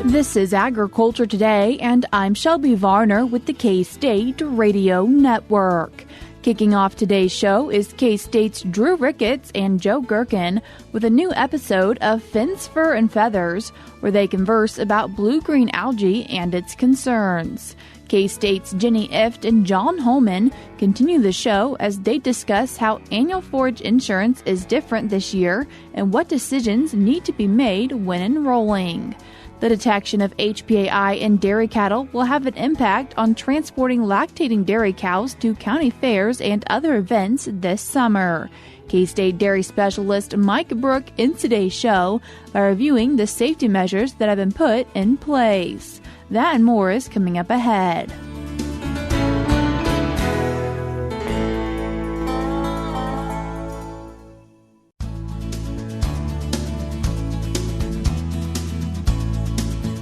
This is Agriculture Today, and I'm Shelby Varner with the K-State Radio Network. Kicking off today's show is K-State's Drew Ricketts and Joe Gerken with a new episode of Fins, Fur, and Feathers, where they converse about blue-green algae and its concerns. K-State's Jenny Ifft and John Holman continue the show as they discuss how annual forage insurance is different this year and what decisions need to be made when enrolling. The detection of HPAI in dairy cattle will have an impact on transporting lactating dairy cows to county fairs and other events this summer. K-State dairy specialist Mike Brouk ends today's show by reviewing the safety measures that have been put in place. That and more is coming up ahead.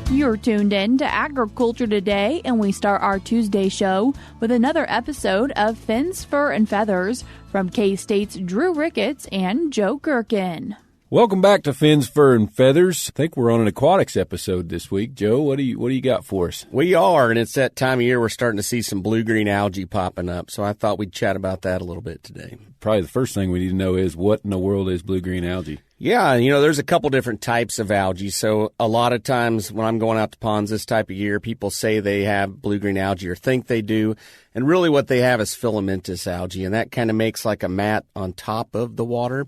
You're tuned in to Agriculture Today, and we start our Tuesday show with another episode of Fins, Fur, and Feathers from K-State's Drew Ricketts and Joe Gerken. Welcome back to Fins, Fur, and Feathers. I think we're on an aquatics episode this week. Joe, what do you got for us? We are, and it's that time of year we're starting to see some blue-green algae popping up, so I thought we'd chat about that a little bit today. Probably the first thing we need to know is what in the world is blue-green algae? Yeah, there's a couple different types of algae. So a lot of times when I'm going out to ponds this type of year, people say they have blue-green algae or think they do. And really what they have is filamentous algae, and that kind of makes like a mat on top of the water.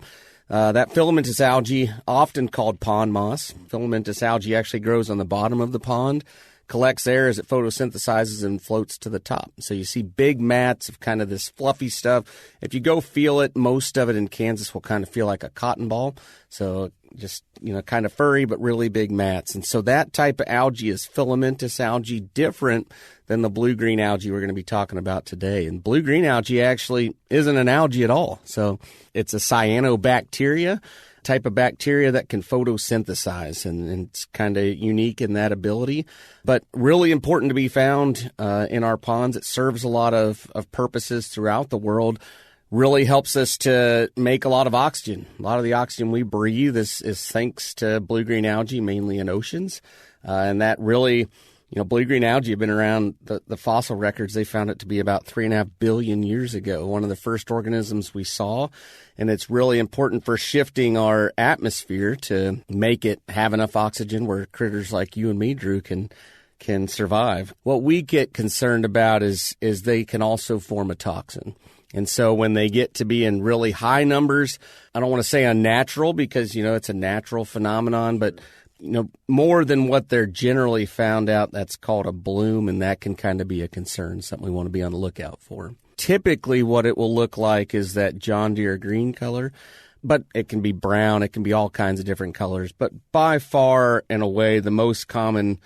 That filamentous algae, often called pond moss, filamentous algae actually grows on the bottom of the pond, collects air as it photosynthesizes and floats to the top. So you see big mats of kind of this fluffy stuff. If you go feel it, most of it in Kansas will kind of feel like a cotton ball. So just, kind of furry, but really big mats. And so that type of algae is filamentous algae, different than the blue-green algae we're going to be talking about today. And blue-green algae actually isn't an algae at all. So it's a cyanobacteria type of bacteria that can photosynthesize, and it's kind of unique in that ability, but really important to be found in our ponds. It serves a lot of purposes throughout the world, really helps us to make a lot of oxygen. A lot of the oxygen we breathe is thanks to blue-green algae, mainly in oceans, and that really... blue-green algae have been around, the fossil records, they found it to be about 3.5 billion years ago, one of the first organisms we saw. And it's really important for shifting our atmosphere to make it have enough oxygen where critters like you and me, Drew, can survive. What we get concerned about is they can also form a toxin. And so when they get to be in really high numbers, I don't want to say unnatural because, it's a natural phenomenon, but more than what they're generally found out, that's called a bloom, and that can kind of be a concern, something we want to be on the lookout for. Typically, what it will look like is that John Deere green color, but it can be brown, it can be all kinds of different colors. But by far and away, the most common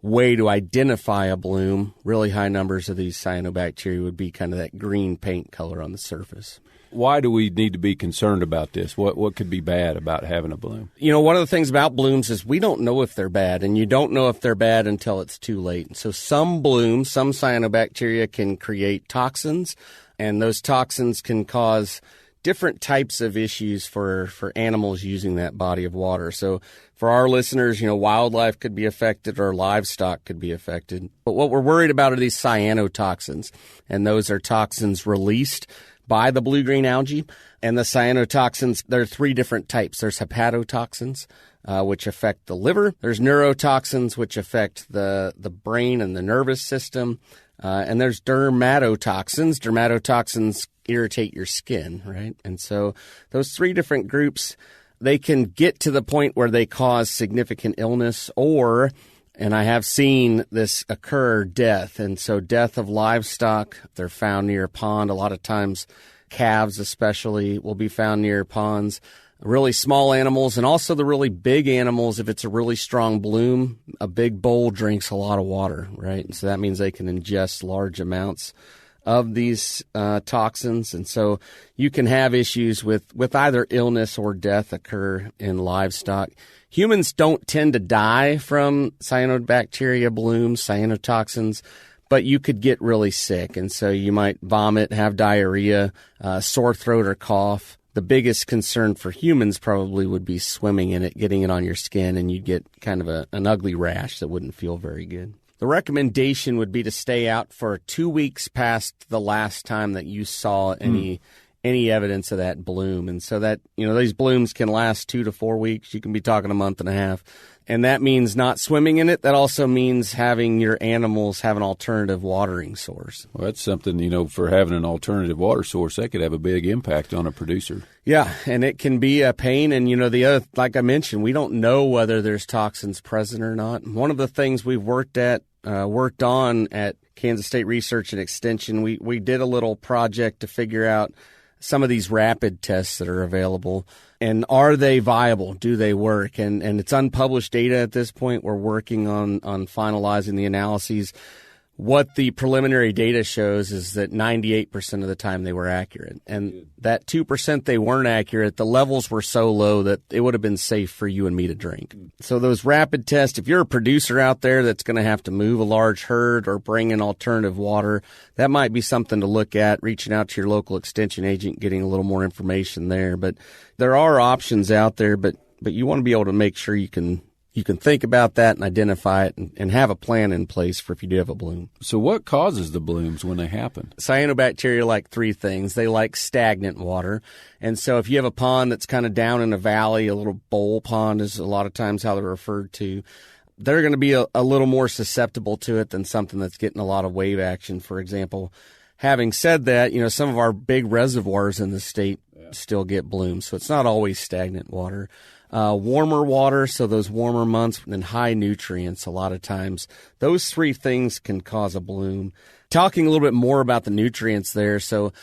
way to identify a bloom, really high numbers of these cyanobacteria, would be kind of that green paint color on the surface. Why do we need to be concerned about this? What could be bad about having a bloom? One of the things about blooms is we don't know if they're bad, and you don't know if they're bad until it's too late. So some blooms, some cyanobacteria can create toxins, and those toxins can cause different types of issues for animals using that body of water. So for our listeners, wildlife could be affected or livestock could be affected. But what we're worried about are these cyanotoxins, and those are toxins released by the blue-green algae. And the cyanotoxins, there are three different types. There's hepatotoxins, which affect the liver. There's neurotoxins, which affect the brain and the nervous system. And there's dermatotoxins. Dermatotoxins irritate your skin, right? And so those three different groups, they can get to the point where they cause significant illness or... and I have seen this occur, death. And so death of livestock, they're found near a pond. A lot of times calves especially will be found near ponds. Really small animals and also the really big animals, if it's a really strong bloom, a big bull drinks a lot of water, right? And so that means they can ingest large amounts of these toxins. And so you can have issues with either illness or death occur in livestock. Humans don't tend to die from cyanobacteria blooms, cyanotoxins, but you could get really sick. And so you might vomit, have diarrhea, sore throat or cough. The biggest concern for humans probably would be swimming in it, getting it on your skin, and you'd get kind of an ugly rash that wouldn't feel very good. The recommendation would be to stay out for 2 weeks past the last time that you saw any evidence of that bloom. And so that, these blooms can last 2 to 4 weeks. You can be talking a month and a half. And that means not swimming in it. That also means having your animals have an alternative watering source. Well, that's something, for having an alternative water source, that could have a big impact on a producer. Yeah, and it can be a pain. And, the other, like I mentioned, we don't know whether there's toxins present or not. One of the things we've worked on at Kansas State Research and Extension, we did a little project to figure out some of these rapid tests that are available, and are they viable? Do they work? And it's unpublished data at this point. We're working on finalizing the analyses. What the preliminary data shows is that 98% of the time they were accurate. And that 2% they weren't accurate, the levels were so low that it would have been safe for you and me to drink. So those rapid tests, if you're a producer out there that's going to have to move a large herd or bring in alternative water, that might be something to look at, reaching out to your local extension agent, getting a little more information there. But there are options out there, but you want to be able to make sure you can think about that and identify it and have a plan in place for if you do have a bloom. So what causes the blooms when they happen? Cyanobacteria like three things. They like stagnant water. And so if you have a pond that's kind of down in a valley, a little bowl pond is a lot of times how they're referred to, they're going to be a little more susceptible to it than something that's getting a lot of wave action, for example. Having said that, some of our big reservoirs in the state still get blooms, so it's not always stagnant water. Warmer water, so those warmer months, and high nutrients a lot of times. Those three things can cause a bloom. Talking a little bit more about the nutrients there, so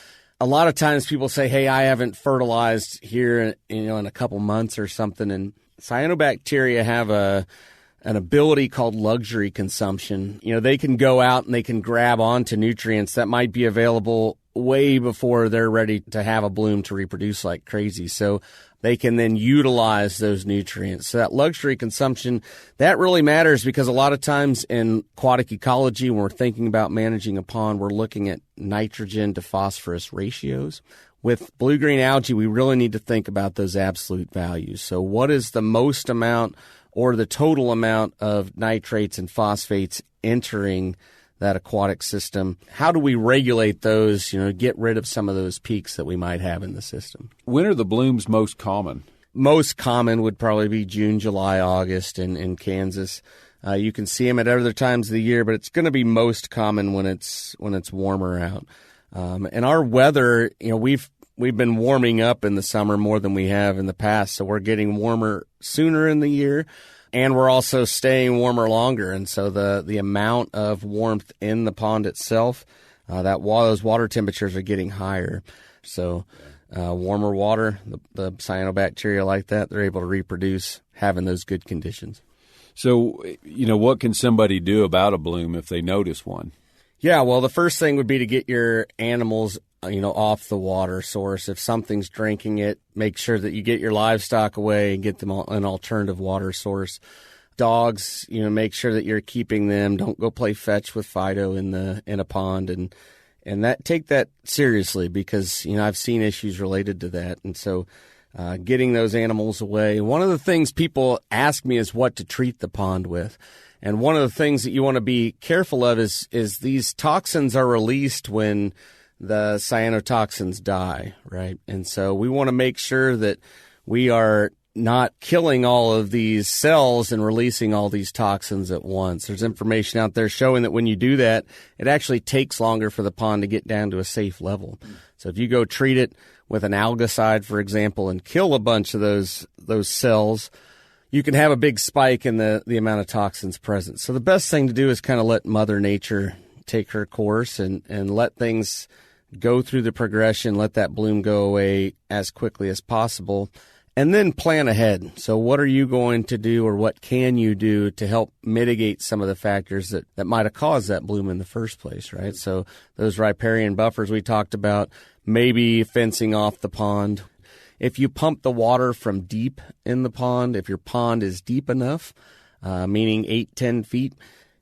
a lot of times people say, hey, I haven't fertilized here in a couple months or something, and cyanobacteria have an ability called luxury consumption. They can go out and they can grab onto nutrients that might be available way before they're ready to have a bloom to reproduce like crazy. So they can then utilize those nutrients. So that luxury consumption, that really matters because a lot of times in aquatic ecology, when we're thinking about managing a pond, we're looking at nitrogen to phosphorus ratios. With blue-green algae, we really need to think about those absolute values. So what is the most amount or the total amount of nitrates and phosphates entering that aquatic system? How do we regulate those, get rid of some of those peaks that we might have in the system? When are the blooms most common? Most common would probably be June, July, August in Kansas. You can see them at other times of the year, but it's going to be most common when it's warmer out. And our weather, we've been warming up in the summer more than we have in the past, so we're getting warmer sooner in the year. And we're also staying warmer longer, and so the amount of warmth in the pond itself, those water temperatures are getting higher. So warmer water, the cyanobacteria like that, they're able to reproduce having those good conditions. So, what can somebody do about a bloom if they notice one? Yeah, well, the first thing would be to get your animals off the water source. If something's drinking it, make sure that you get your livestock away and get them an alternative water source. Dogs, make sure that you're keeping them. Don't go play fetch with Fido in a pond, and take that seriously because I've seen issues related to that. And so, getting those animals away. One of the things people ask me is what to treat the pond with. And one of the things that you want to be careful of is these toxins are released when the cyanotoxins die, right? And so we want to make sure that we are not killing all of these cells and releasing all these toxins at once. There's information out there showing that when you do that, it actually takes longer for the pond to get down to a safe level. So if you go treat it with an algicide, for example, and kill a bunch of those cells, you can have a big spike in the amount of toxins present. So the best thing to do is kind of let Mother Nature take her course and let things go through the progression, let that bloom go away as quickly as possible, and then plan ahead. So what are you going to do or what can you do to help mitigate some of the factors that might have caused that bloom in the first place, right? So those riparian buffers we talked about, maybe fencing off the pond. If you pump the water from deep in the pond, if your pond is deep enough, meaning 8-10 feet,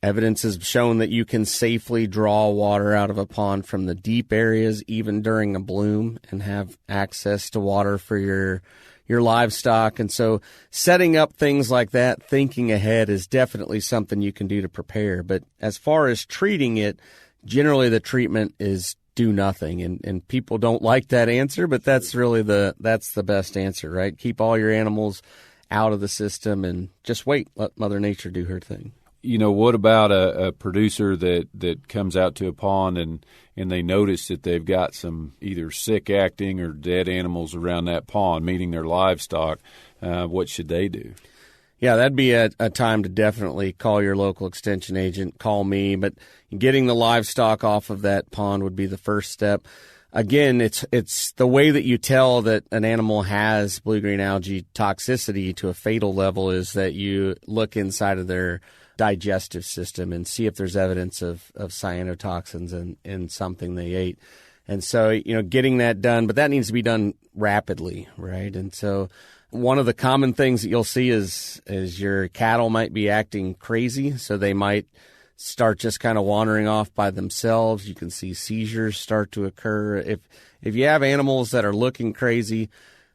Evidence has shown that you can safely draw water out of a pond from the deep areas, even during a bloom, and have access to water for your livestock. And so setting up things like that, thinking ahead, is definitely something you can do to prepare. But as far as treating it, generally the treatment is do nothing. And people don't like that answer, but that's really that's the best answer, right? Keep all your animals out of the system and just wait. Let Mother Nature do her thing. You know, what about a producer that comes out to a pond and they notice that they've got some either sick acting or dead animals around that pond, meaning their livestock? What should they do? Yeah, that'd be a time to definitely call your local extension agent, call me. But getting the livestock off of that pond would be the first step. Again, it's the way that you tell that an animal has blue-green algae toxicity to a fatal level is that you look inside of their digestive system and see if there's evidence of cyanotoxins in something they ate. And so, getting that done, but that needs to be done rapidly, right? And so one of the common things that you'll see is your cattle might be acting crazy, so they might start just kind of wandering off by themselves. You can see seizures start to occur. If you have animals that are looking crazy,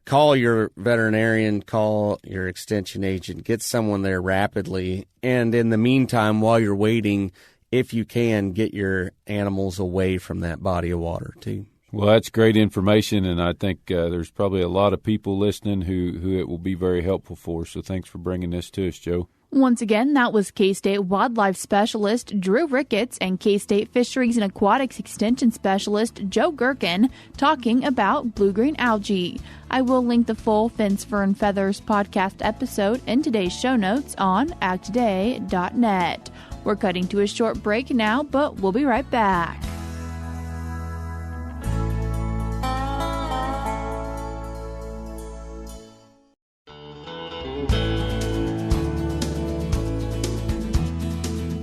call your veterinarian, call your extension agent, get someone there rapidly. And in the meantime, while you're waiting, if you can, get your animals away from that body of water too. Well, that's great information, and I think there's probably a lot of people listening who it will be very helpful for. So thanks for bringing this to us, Joe. Once again, that was K-State Wildlife Specialist Drew Ricketts and K-State Fisheries and Aquatics Extension Specialist Joe Gerken talking about blue-green algae. I will link the full Fins, Fur, and Feathers podcast episode in today's show notes on agtoday.net. We're cutting to a short break now, but we'll be right back.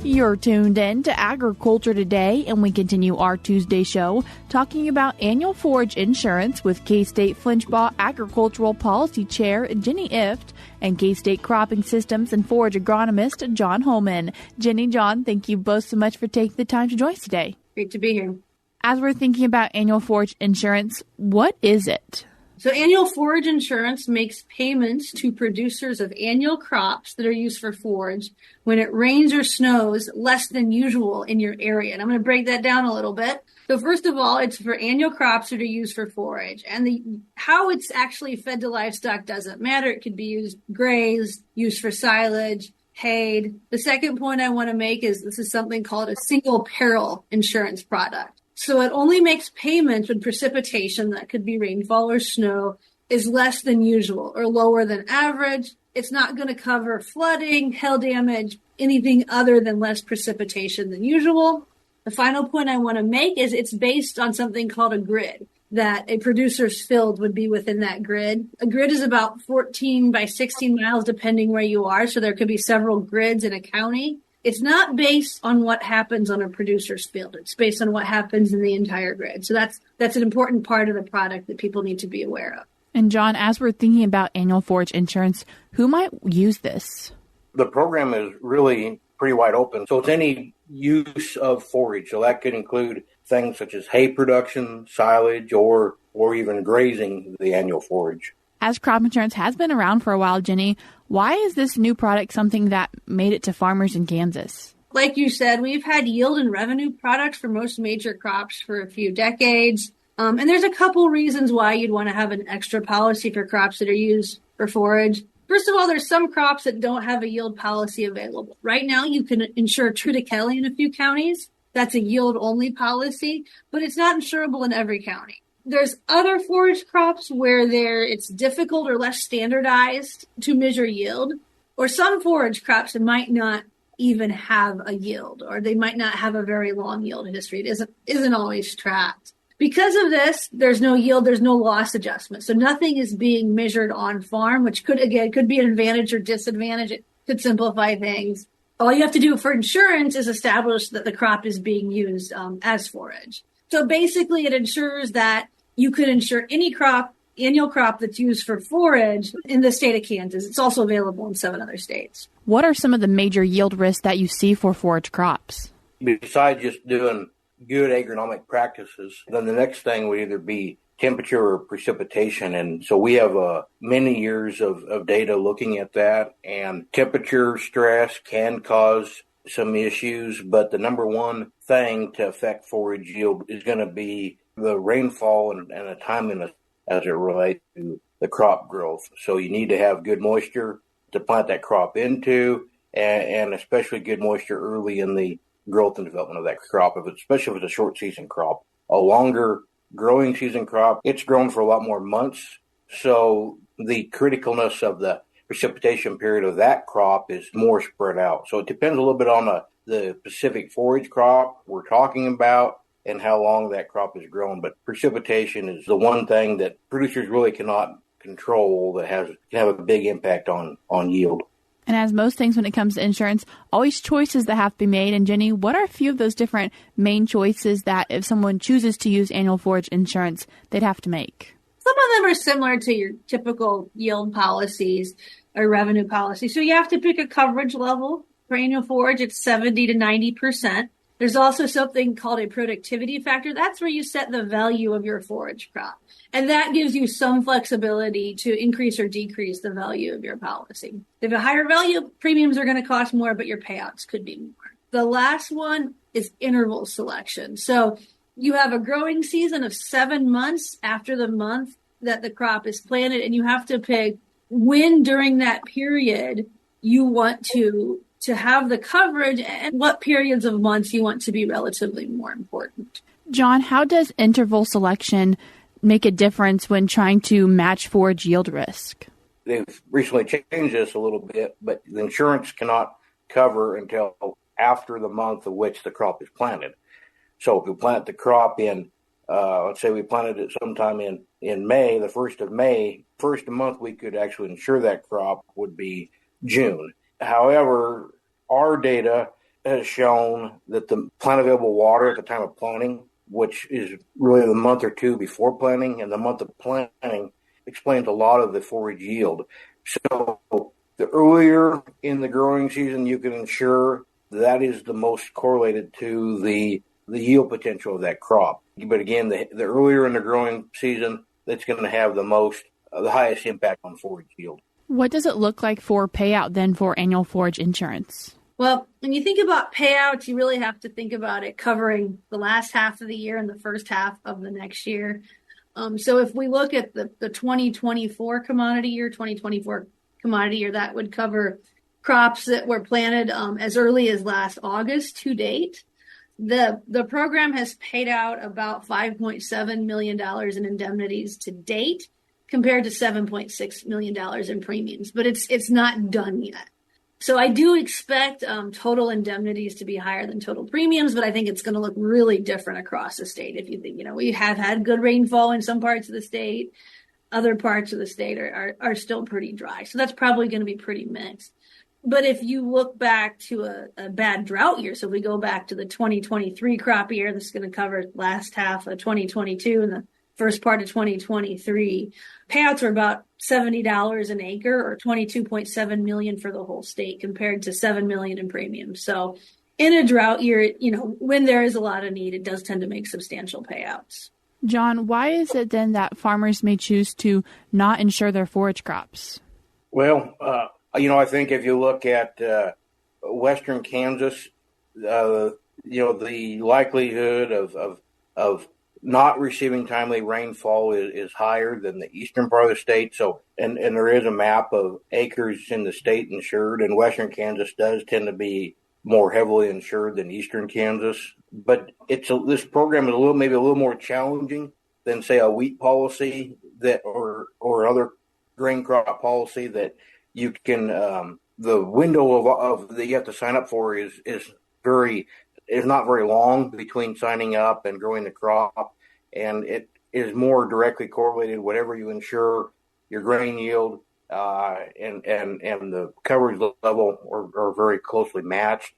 You're tuned in to Agriculture Today, and we continue our Tuesday show talking about annual forage insurance with K-State Flinchbaugh Agricultural Policy Chair Jenny Ifft and K-State Cropping Systems and Forage Agronomist John Holman. Jenny, John, thank you both so much for taking the time to join us today. Great to be here. As we're thinking about annual forage insurance, what is it? So annual forage insurance makes payments to producers of annual crops that are used for forage when it rains or snows less than usual in your area. And I'm going to break that down a little bit. So first of all, it's for annual crops that are used for forage. And how it's actually fed to livestock doesn't matter. It could be used grazed, used for silage, hayed. The second point I want to make is this is something called a single peril insurance product. So it only makes payments when precipitation, that could be rainfall or snow, is less than usual or lower than average. It's not going to cover flooding, hail damage, anything other than less precipitation than usual. The final point I want to make is it's based on something called a grid, that a producer's field would be within that grid. A grid is about 14 by 16 miles, depending where you are. So there could be several grids in a county. It's not based on what happens on a producer's field. It's based on what happens in the entire grid. So that's an important part of the product that people need to be aware of. And John, as we're thinking about annual forage insurance, who might use this? The program is really pretty wide open. So it's any use of forage. So that could include things such as hay production, silage, or even grazing the annual forage. As crop insurance has been around for a while, Jenny, why is this new product something that made it to farmers in Kansas? Like you said, we've had yield and revenue products for most major crops for a few decades. And there's a couple reasons why you'd want to have an extra policy for crops that are used for forage. First of all, there's some crops that don't have a yield policy available. Right now, you can insure triticale in a few counties. That's a yield-only policy, but it's not insurable in every county. There's other forage crops where it's difficult or less standardized to measure yield, or some forage crops that might not even have a yield, or they might not have a very long yield history. It isn't always tracked. Because of this, there's no yield, there's no loss adjustment. So nothing is being measured on farm, which could be an advantage or disadvantage. It could simplify things. All you have to do for insurance is establish that the crop is being used as forage. So basically, it ensures that you could insure any crop annual crop that's used for forage in the state of Kansas. It's also available in 7 other states. What are some of the major yield risks that you see for forage crops? Besides just doing good agronomic practices, then the next thing would either be temperature or precipitation. And so we have many years of data looking at that, and temperature stress can cause some issues, but the number one thing to affect forage yield is going to be the rainfall and the timeliness as it relates to the crop growth. So you need to have good moisture to plant that crop into, and especially good moisture early in the growth and development of that crop, especially if it's a short season crop. A longer growing season crop, it's grown for a lot more months. So the criticalness of the precipitation period of that crop is more spread out. So it depends a little bit on the specific forage crop we're talking about and how long that crop is grown. But precipitation is the one thing that producers really cannot control that can have a big impact on yield. And as most things when it comes to insurance, always choices that have to be made. And Jenny, what are a few of those different main choices that if someone chooses to use annual forage insurance, they'd have to make? Some of them are similar to your typical yield policies or revenue policies. So you have to pick a coverage level for annual forage. It's 70 to 90%. There's also something called a productivity factor. That's where you set the value of your forage crop. And that gives you some flexibility to increase or decrease the value of your policy. If a higher value, premiums are going to cost more, but your payouts could be more. The last one is interval selection. So you have a growing season of 7 months after the month that the crop is planted, and you have to pick when during that period you want to have the coverage and what periods of months you want to be relatively more important. John, how does interval selection make a difference when trying to match forage yield risk? They've recently changed this a little bit, but the insurance cannot cover until after the month of which the crop is planted. So if we plant the crop in, let's say we planted it sometime in May, the 1st of May, first month we could actually insure that crop would be June. However, our data has shown that the plant available water at the time of planting, which is really the month or two before planting, and the month of planting explains a lot of the forage yield. So the earlier in the growing season you can insure, that is the most correlated to the yield potential of that crop. But again, the earlier in the growing season, that's going to have the highest impact on forage yield. What does it look like for payout then for annual forage insurance? Well, when you think about payouts, you really have to think about it covering the last half of the year and the first half of the next year. So if we look at the 2024 commodity year, that would cover crops that were planted as early as last August to date. The program has paid out about $5.7 million in indemnities to date, compared to $7.6 million in premiums, but it's not done yet. So I do expect total indemnities to be higher than total premiums, but I think it's going to look really different across the state. If you think, we have had good rainfall in some parts of the state, other parts of the state are still pretty dry. So that's probably going to be pretty mixed. But if you look back to a bad drought year, so if we go back to the 2023 crop year, this is going to cover last half of 2022 and the first part of 2023, payouts are about $70 an acre or $22.7 million for the whole state compared to $7 million in premiums. So in a drought year, when there is a lot of need, it does tend to make substantial payouts. John, why is it then that farmers may choose to not insure their forage crops? Well, I think if you look at western Kansas, the likelihood of not receiving timely rainfall is higher than the eastern part of the state. So, and there is a map of acres in the state insured, and western Kansas does tend to be more heavily insured than eastern Kansas. But this program is maybe a little more challenging than, say, a wheat policy or other grain crop policy that you can the window that you have to sign up for is not very long between signing up and growing the crop, and it is more directly correlated. Whatever you insure, your grain yield and the coverage level are very closely matched.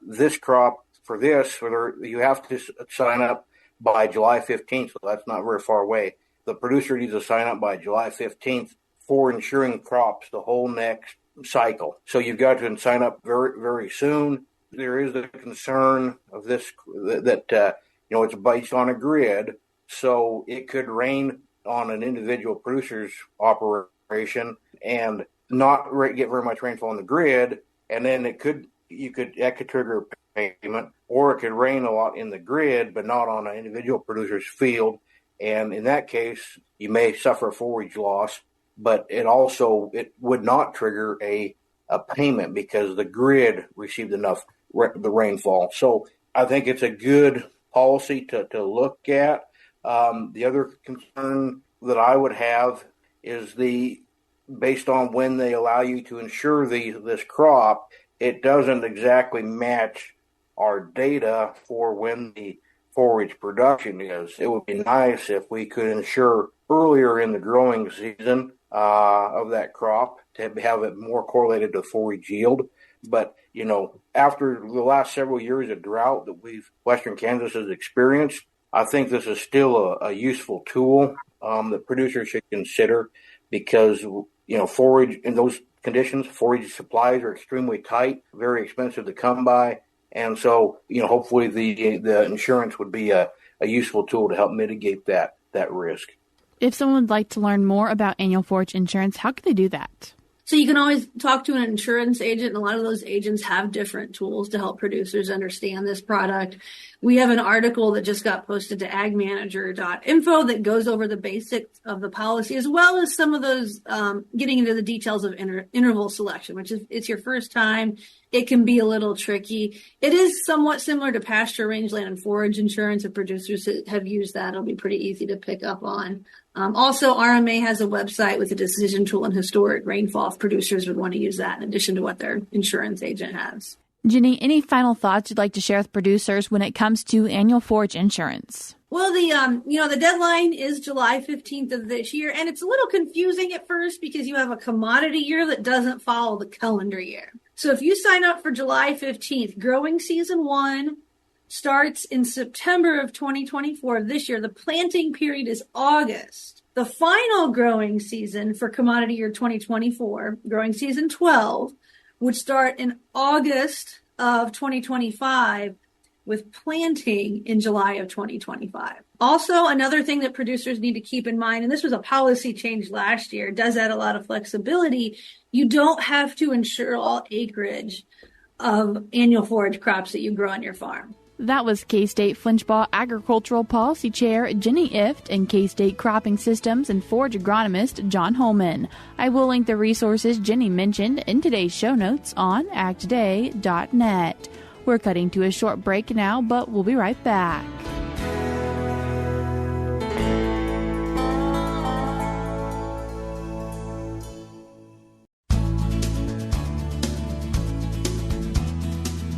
This crop you have to sign up by July 15th, so that's not very far away. the producer needs to sign up by July 15th for insuring crops the whole next cycle. So you've got to sign up very, very soon. There is the concern of this that it's based on a grid, so it could rain on an individual producer's operation and not get very much rainfall on the grid, and then that could trigger a payment, or it could rain a lot in the grid but not on an individual producer's field, and in that case you may suffer a forage loss, but it would not trigger a payment because the grid received enough the rainfall. So I think it's a good policy to look at. The other concern that I would have is based on when they allow you to insure this crop, it doesn't exactly match our data for when the forage production is. It would be nice if we could insure earlier in the growing season of that crop to have it more correlated to forage yield. But, after the last several years of drought that Western Kansas has experienced, I think this is still a useful tool that producers should consider because, forage in those conditions, forage supplies are extremely tight, very expensive to come by. And so, hopefully the insurance would be a useful tool to help mitigate that risk. If someone would like to learn more about annual forage insurance, how can they do that? So you can always talk to an insurance agent, and a lot of those agents have different tools to help producers understand this product. We have an article that just got posted to agmanager.info that goes over the basics of the policy, as well as some of those getting into the details of interval selection, which is it's your first time. It can be a little tricky. It is somewhat similar to pasture, rangeland, and forage insurance. If producers have used that, it'll be pretty easy to pick up on. Also, RMA has a website with a decision tool and historic rainfall if producers would want to use that in addition to what their insurance agent has. Jenny, any final thoughts you'd like to share with producers when it comes to annual forage insurance? Well, the deadline is July 15th of this year, and it's a little confusing at first because you have a commodity year that doesn't follow the calendar year. So if you sign up for July 15th, growing season 1 starts in September of 2024 this year. The planting period is August. The final growing season for commodity year 2024, growing season 12, would start in August of 2025 with planting in July of 2025. Also, another thing that producers need to keep in mind, and this was a policy change last year, does add a lot of flexibility. You don't have to insure all acreage of annual forage crops that you grow on your farm. That was K-State Flinchbaugh Agricultural Policy Chair Jenny Ifft and K-State Cropping Systems and Forage Agronomist John Holman. I will link the resources Jenny mentioned in today's show notes on agtoday.net. We're cutting to a short break now, but we'll be right back.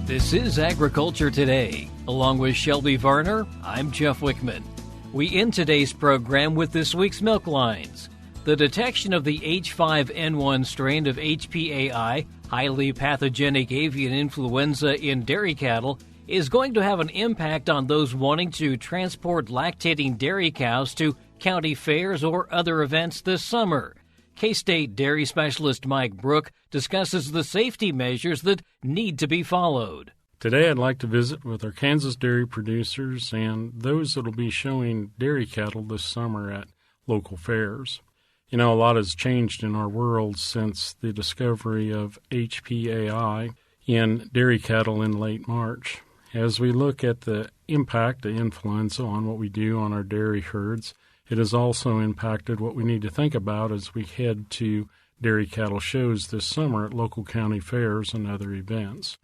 This is Agriculture Today. Along with Shelby Varner, I'm Jeff Wickman. We end today's program with this week's milk lines. The detection of the H5N1 strain of HPAI, highly pathogenic avian influenza in dairy cattle, is going to have an impact on those wanting to transport lactating dairy cows to county fairs or other events this summer. K-State dairy specialist Mike Brouk discusses the safety measures that need to be followed. Today I'd like to visit with our Kansas dairy producers and those that will be showing dairy cattle this summer at local fairs. A lot has changed in our world since the discovery of HPAI in dairy cattle in late March. As we look at the impact of influenza on what we do on our dairy herds, it has also impacted what we need to think about as we head to dairy cattle shows this summer at local county fairs and other events.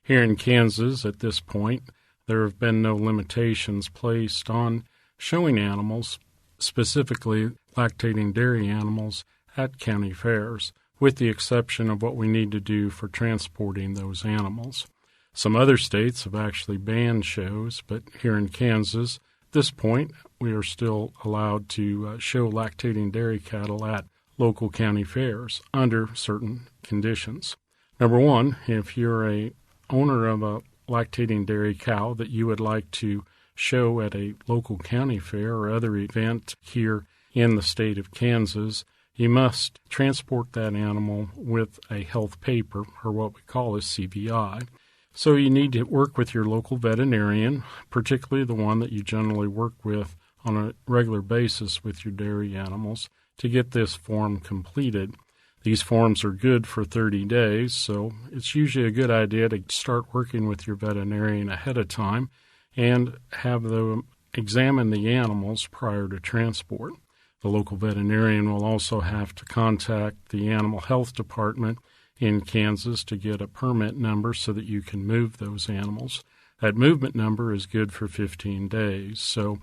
Here in Kansas, at this point, there have been no limitations placed on showing animals, specifically lactating dairy animals, at county fairs, with the exception of what we need to do for transporting those animals. Some other states have actually banned shows, but here in Kansas, at this point, we are still allowed to show lactating dairy cattle at local county fairs under certain conditions. Number one, if you're a owner of a lactating dairy cow that you would like to show at a local county fair or other event here in the state of Kansas, you must transport that animal with a health paper, or what we call a CVI. So you need to work with your local veterinarian, particularly the one that you generally work with on a regular basis with your dairy animals, to get this form completed. These forms are good for 30 days, so it's usually a good idea to start working with your veterinarian ahead of time and have them examine the animals prior to transport. The local veterinarian will also have to contact the animal health department in Kansas to get a permit number so that you can move those animals. That movement number is good for 15 days. So,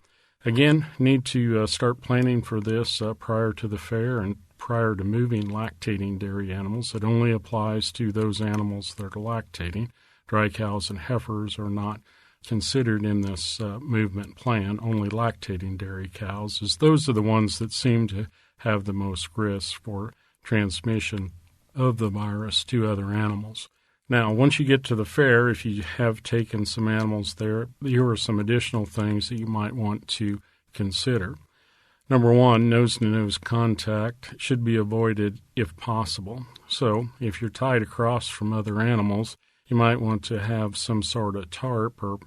again, need to start planning for this prior to the fair and prior to moving lactating dairy animals. It only applies to those animals that are lactating. Dry cows and heifers are not considered in this movement plan. Only lactating dairy cows, as those are the ones that seem to have the most risk for transmission of the virus to other animals. Now, once you get to the fair, if you have taken some animals there, here are some additional things that you might want to consider. Number one, nose-to-nose contact should be avoided if possible. So, if you're tied across from other animals, you might want to have some sort of tarp or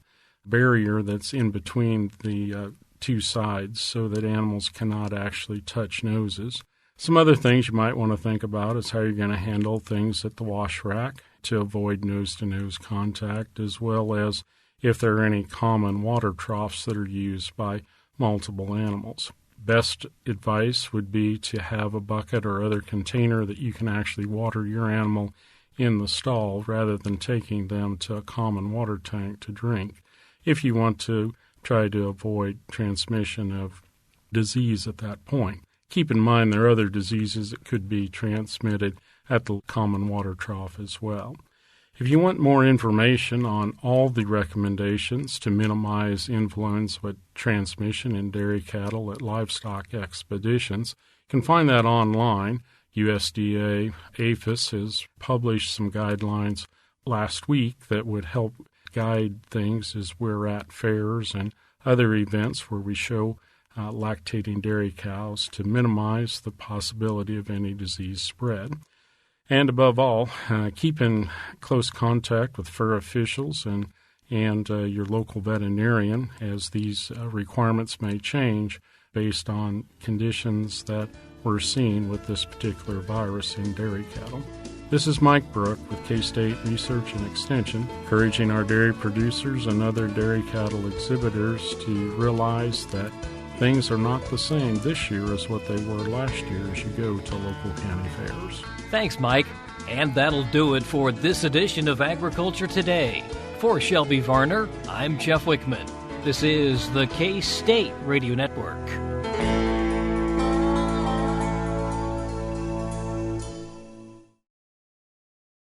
barrier that's in between the two sides so that animals cannot actually touch noses. Some other things you might want to think about is how you're going to handle things at the wash rack to avoid nose-to-nose contact, as well as if there are any common water troughs that are used by multiple animals. Best advice would be to have a bucket or other container that you can actually water your animal in the stall rather than taking them to a common water tank to drink, if you want to try to avoid transmission of disease at that point. Keep in mind there are other diseases that could be transmitted at the common water trough as well. If you want more information on all the recommendations to minimize influenza transmission in dairy cattle at livestock expeditions, you can find that online. USDA APHIS has published some guidelines last week that would help guide things as we're at fairs and other events where we show lactating dairy cows to minimize the possibility of any disease spread. And above all, keep in close contact with fair officials and your local veterinarian, as these requirements may change based on conditions that we're seeing with this particular virus in dairy cattle. This is Mike Brouk with K-State Research and Extension, encouraging our dairy producers and other dairy cattle exhibitors to realize that things are not the same this year as what they were last year as you go to local county fairs. Thanks, Mike. And that'll do it for this edition of Agriculture Today. For Shelby Varner, I'm Jeff Wickman. This is the K-State Radio Network.